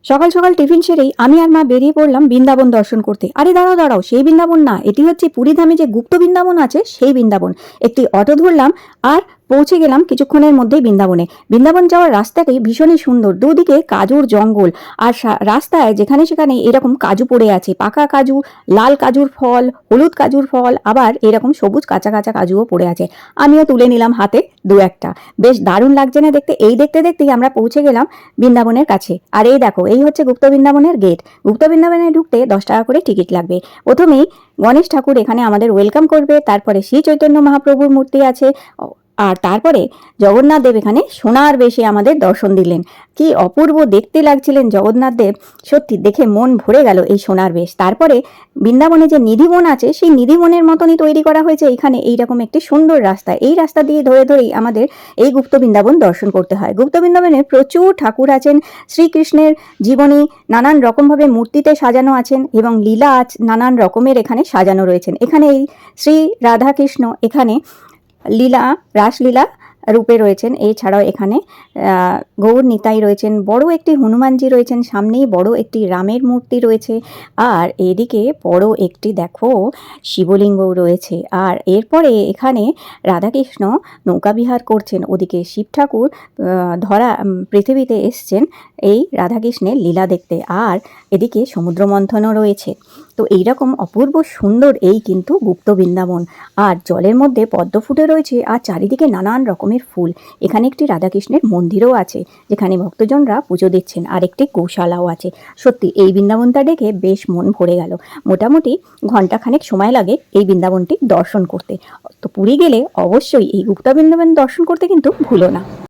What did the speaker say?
সকাল সকাল টিফিন সেরেই আমি আর মা বেরিয়ে পড়লাম বৃন্দাবন দর্শন করতে। আরে দাঁড়াও দাঁড়াও, সেই বৃন্দাবন না, এটি হচ্ছে পুরীধামে যে গুপ্ত বৃন্দাবন আছে সেই বৃন্দাবন। একটি অটো ধরলাম আর পৌঁছে গেলাম কিছুক্ষণের মধ্যেই বৃন্দাবনে। বৃন্দাবন যাওয়ার রাস্তাটি ভীষণই সুন্দর, দুদিকে কাজুর জঙ্গল আর রাস্তায় যেখানে সেখানে এরকম কাজু পড়ে আছে, পাকা কাজু, লাল কাজুর ফল, হলুদ কাজুর ফল, আবার এরকম সবুজ কাঁচা কাঁচা কাজুও পড়ে আছে। আমিও তুলে নিলাম হাতে দু একটা। বেশ দারুণ লাগছে না দেখতে? এই দেখতে দেখতেই আমরা পৌঁছে গেলাম বৃন্দাবনের কাছে। আর এই দেখো, এই হচ্ছে গুপ্ত বৃন্দাবনের গেট। গুপ্ত বৃন্দাবনে ঢুকতে 10 টাকা করে টিকিট লাগবে। প্রথমেই গণেশ ঠাকুর এখানে আমাদের ওয়েলকাম করবে, তারপরে শ্রী চৈতন্য মহাপ্রভুর মূর্তি আছে, আর তারপরে জগন্নাথ দেব এখানে সোনার বেশে আমাদের দর্শন দিলেন। কি অপূর্ব দেখতে লাগছিলেন জগন্নাথ দেব, সত্যি দেখে মন ভরে গেল এই সোনার বেশ। তারপরে বৃন্দাবনে যে নিধিবন আছে সেই নিধিবনের মতনই তৈরি করা হয়েছে এখানে এইরকম একটি সুন্দর রাস্তা। এই রাস্তা দিয়ে ধরে ধরেই আমাদের এই গুপ্ত বৃন্দাবন দর্শন করতে হয়। গুপ্ত বৃন্দাবনে প্রচুর ঠাকুর আছেন, শ্রীকৃষ্ণের জীবনী নানান রকমভাবে মূর্তিতে সাজানো আছেন এবং লীলা নানান রকমের এখানে সাজানো রয়েছেন। এখানে এই শ্রী রাধাকৃষ্ণ এখানে লীলা, রাসলীলা রূপে রয়েছেন। এছাড়াও এখানে গৌর নিতাই রয়েছেন, বড় একটি হনুমানজি রয়েছেন, সামনেই বড় একটি রামের মূর্তি রয়েছে, আর এদিকে বড় একটি দেখো শিবলিঙ্গ রয়েছে। আর এরপরে এখানে রাধাকৃষ্ণ নৌকাবিহার করছেন, ওদিকে শিব ঠাকুর ধরা পৃথিবীতে এসছেন এই রাধাকৃষ্ণের লীলা দেখতে, আর এদিকে সমুদ্র মন্থনও রয়েছে। তো এইরকম অপূর্ব সুন্দর এই কিন্তু গুপ্ত বৃন্দাবন। আর জলের মধ্যে পদ্ম ফুটে রয়েছে আর চারিদিকে নানান রকমের ফুল। এখানে একটি রাধাকৃষ্ণের মন্দিরও আছে যেখানে ভক্তজনরা পুজো দিচ্ছেন, আর একটি গৌশালাও আছে। সত্যি এই বৃন্দাবনটা দেখে বেশ মন ভরে গেল। মোটামুটি ঘন্টাখানেক সময় লাগে এই বৃন্দাবনটি দর্শন করতে। তো পুরী গেলে অবশ্যই এই গুপ্ত বৃন্দাবন দর্শন করতে কিন্তু ভুলো না।